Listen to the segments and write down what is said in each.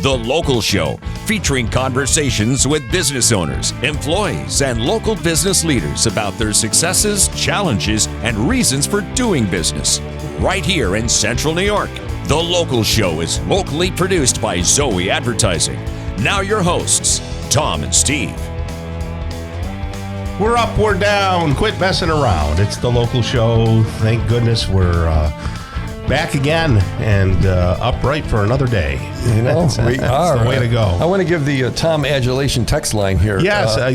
The Local Show, featuring conversations with business owners, employees, and local business leaders about their successes, challenges, and reasons for doing business. Right here in Central New York. The Local Show is locally produced by Zoe Advertising. Now your hosts, Tom and Steve. We're up, we're down. Quit messing around. It's The Local Show. Thank goodness we're back again and upright for another day. You know, we are. The way to go. I want to give the Tom Adulation text line here. Yes, I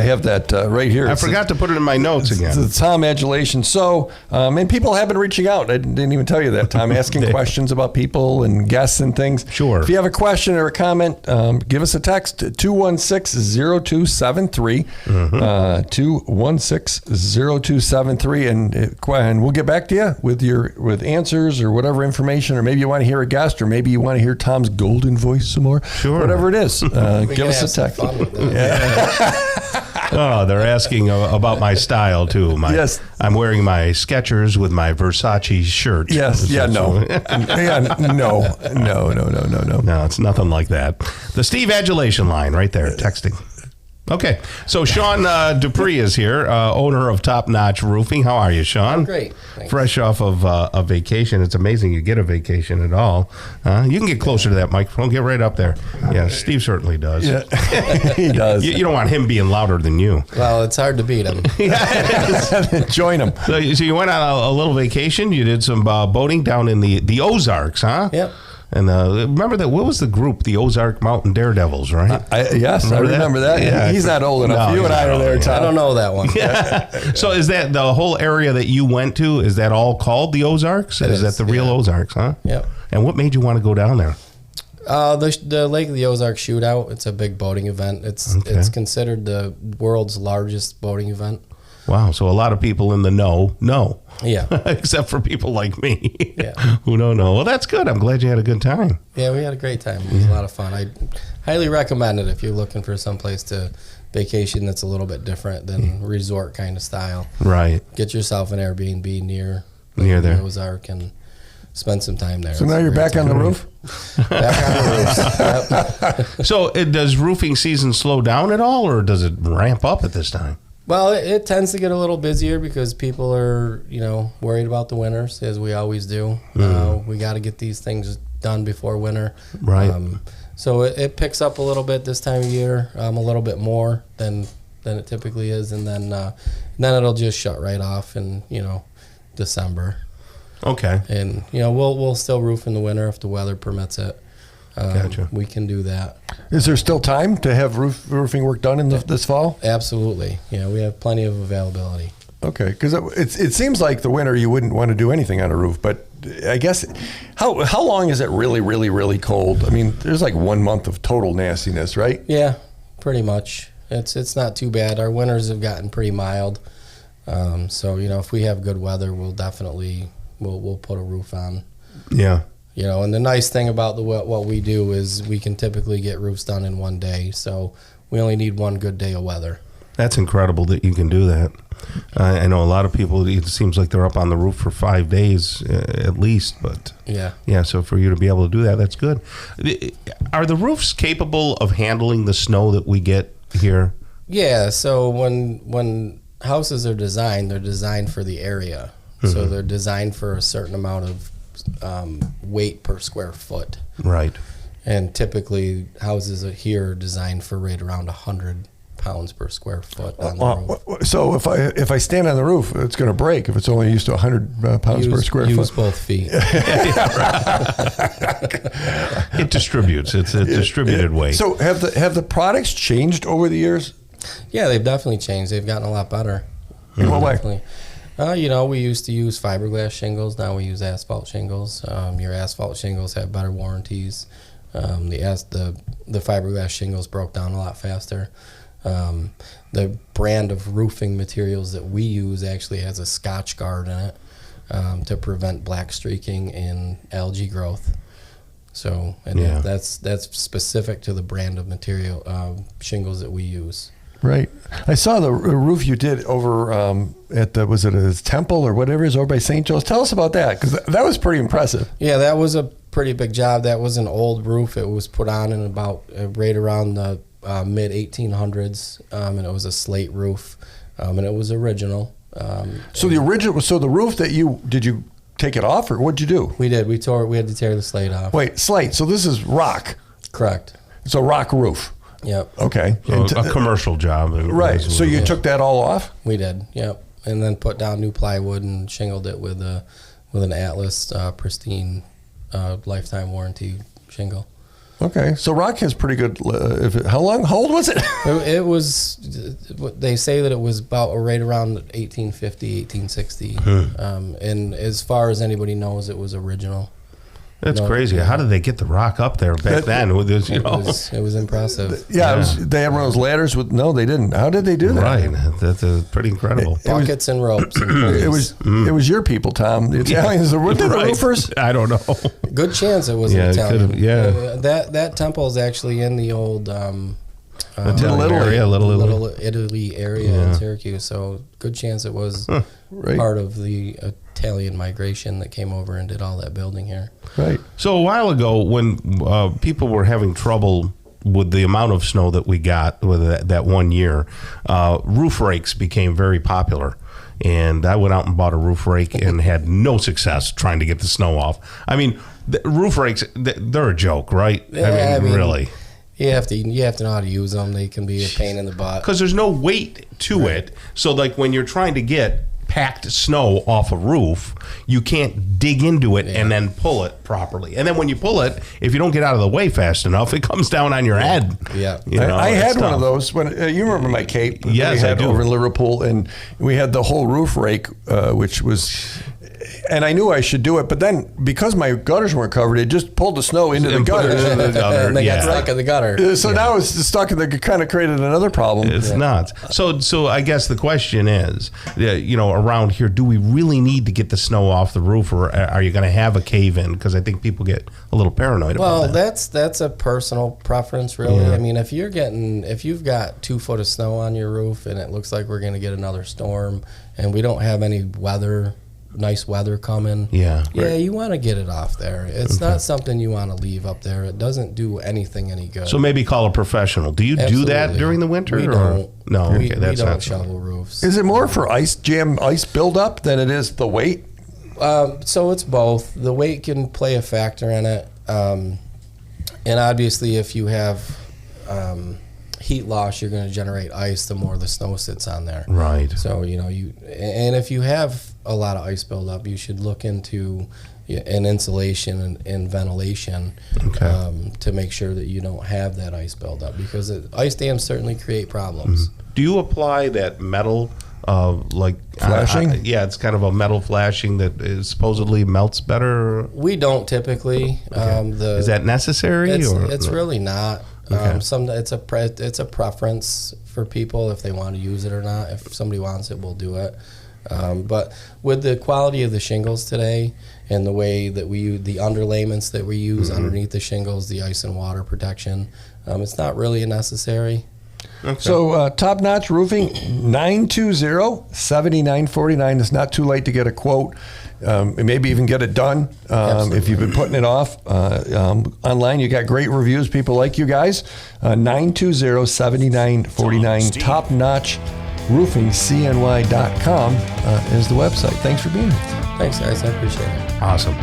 have that right here. I forgot to put it in my notes again. It's the Tom Adulation. So, and people have been reaching out. I didn't even tell you that, Tom, asking questions about people and guests and things. Sure. If you have a question or a comment, give us a text, 216-0273, 216-0273, and we'll get back to you with answers or whatever information, or maybe you want to hear a guest, or maybe you want to hear Tom's golden voice some more. Sure. Whatever it is, give us a text. Oh, they're asking about my style too. Yes. I'm wearing my Skechers with my Versace shirt. Yes. Yeah. No. No. No, it's nothing like that. The Steve Adulation line right there, texting. Okay, so Shawn Dupree is here, owner of Top Notch Roofing. How are you, Shawn? Great. Thanks. Fresh off of a vacation. It's amazing you get a vacation at all. You can get closer to that microphone. Get right up there. Yeah, Steve certainly does. Yeah, he does. You don't want him being louder than you. Well, it's hard to beat him. Join him. So you went on a little vacation. You did some boating down in the Ozarks, huh? Yep. And remember that? What was the group? The Ozark Mountain Daredevils, right? Yes, I remember that. Yeah, he's not old enough. No, You and I are there, Tom. I don't know that one. Yeah. So is that the whole area that you went to? Is that all called the Ozarks? Is that the real Ozarks, huh? Yep. And what made you want to go down there? The Lake of the Ozarks shootout. It's a big boating event. It's considered the world's largest boating event. Wow. So a lot of people in the know. Yeah. Except for people like me. Yeah. Who don't know. Well, that's good. I'm glad you had a good time. Yeah, we had a great time. It was a lot of fun. I highly recommend it if you're looking for someplace to vacation that's a little bit different than resort kind of style. Right. Get yourself an Airbnb near there. the Ozark and spend some time there. So now you're back on the roof? Back on the roof. Yep. So does roofing season slow down at all, or does it ramp up at this time? Well, it tends to get a little busier because people are, worried about the winters, as we always do. We got to get these things done before winter. Right. So it picks up a little bit this time of year, a little bit more than it typically is, and then it'll just shut right off in December. Okay. And we'll still roof in the winter if the weather permits it. Gotcha. We can do that. Is there still time to have roofing work done in this fall? Absolutely. Yeah, we have plenty of availability. Okay, because it seems like the winter you wouldn't want to do anything on a roof, but I guess how long is it really, really, really cold? I mean, there's like 1 month of total nastiness, right? Yeah, pretty much. It's not too bad. Our winters have gotten pretty mild, so if we have good weather, we'll definitely we'll put a roof on. Yeah. And the nice thing about what we do is we can typically get roofs done in one day, so we only need one good day of weather. That's incredible that you can do that. I know a lot of people, it seems like they're up on the roof for 5 days at least, but yeah, so for you to be able to do that, that's good. Are the roofs capable of handling the snow that we get here? Yeah, so when houses are designed, they're designed for the area. Mm-hmm. So they're designed for a certain amount of weight per square foot. Right. And typically houses here are designed for right around 100 pounds per square foot on the roof. So if I stand on the roof, it's going to break if it's only used to 100 pounds per square foot. Use both feet. It distributes. It's a distributed weight. So have the products changed over the years? Yeah, they've definitely changed. They've gotten a lot better. In what way? We used to use fiberglass shingles. Now we use asphalt shingles. Your asphalt shingles have better warranties. The fiberglass shingles broke down a lot faster. The brand of roofing materials that we use actually has a Scotch guard in it to prevent black streaking and algae growth. So, that's specific to the brand of material shingles that we use. Right. I saw the roof you did over at was it a temple or whatever it is over by St. Joe's? Tell us about that, because that was pretty impressive. Yeah, that was a pretty big job. That was an old roof. It was put on in about right around the mid 1800s, and it was a slate roof, and it was original. So the roof that did you take it off, or what'd you do? We did. We had to tear the slate off. Wait, slate. So this is rock. Correct. It's a rock roof. Yep. Okay. So a commercial job. Right. So you took that all off? We did. Yep. And then put down new plywood and shingled it with an Atlas pristine lifetime warranty shingle. Okay. So rock has pretty good. How old was it? It was. They say that it was about right around 1850, 1860. And as far as anybody knows, it was original. That's crazy. How did they get the rock up there back then? With this, it was impressive. Yeah. They had one of those ladders with. No, they didn't. How did they do that? Right. That's pretty incredible. Buckets and ropes. And it was your people, Tom. The Italians. Were they the roofers? I don't know. Good chance it was an Italian. Yeah. That temple is actually in the old Little Italy area in Syracuse. So good chance it was part of the Italian migration that came over and did all that building here. Right. So a while ago, when people were having trouble with the amount of snow that we got with that 1 year, roof rakes became very popular. And I went out and bought a roof rake and had no success trying to get the snow off. I mean, the roof rakes, they're a joke, right? Yeah, I mean, really. You have to know how to use them. They can be a pain in the butt. Because there's no weight to it. So like when you're trying to get packed snow off a roof, you can't dig into it and then pull it properly. And then when you pull it, if you don't get out of the way fast enough, it comes down on your head. Yeah. You know, I had one of those when you remember my cape. Yes, we had I do. Over in Liverpool, and we had the whole roof rake, which was. And I knew I should do it, but then because my gutters weren't covered, it just pulled the snow into the gutters. And they got stuck in the gutter. So now it's stuck in the, kind of created another problem. It's nuts. So I guess the question is, around here, do we really need to get the snow off the roof, or are you going to have a cave in? Because I think people get a little paranoid about that. Well, that's a personal preference, really. Yeah. I mean, if you've got 2 foot of snow on your roof and it looks like we're going to get another storm, and we don't have any nice weather coming. Yeah. You want to get it off there. It's not something you want to leave up there. It doesn't do anything any good. So maybe call a professional. Do you do that during the winter? We don't. No, okay, we don't shovel roofs. Is it more for ice buildup than it is the weight? So it's both. The weight can play a factor in it. And obviously if you have heat loss, you're going to generate ice the more the snow sits on there. Right. So, and if you have a lot of ice buildup, you should look into an insulation and ventilation to make sure that you don't have that ice buildup, because ice dams certainly create problems. Mm-hmm. Do you apply that metal, flashing? It's kind of a metal flashing that supposedly melts better? We don't typically. Is that necessary? It's really not. Okay. It's a preference for people if they want to use it or not. If somebody wants it, we'll do it. But with the quality of the shingles today and the way that we use the underlayments that we use underneath the shingles, the ice and water protection, it's not really necessary. Okay. So Top Notch Roofing, 920-7949. It's not too late to get a quote. Maybe even get it done if you've been putting it off. Online, you got great reviews. People like you guys. 920-7949. Top Notch Roofing, CNY.com is the website. Thanks for being here. Thanks, guys. I appreciate it. Awesome.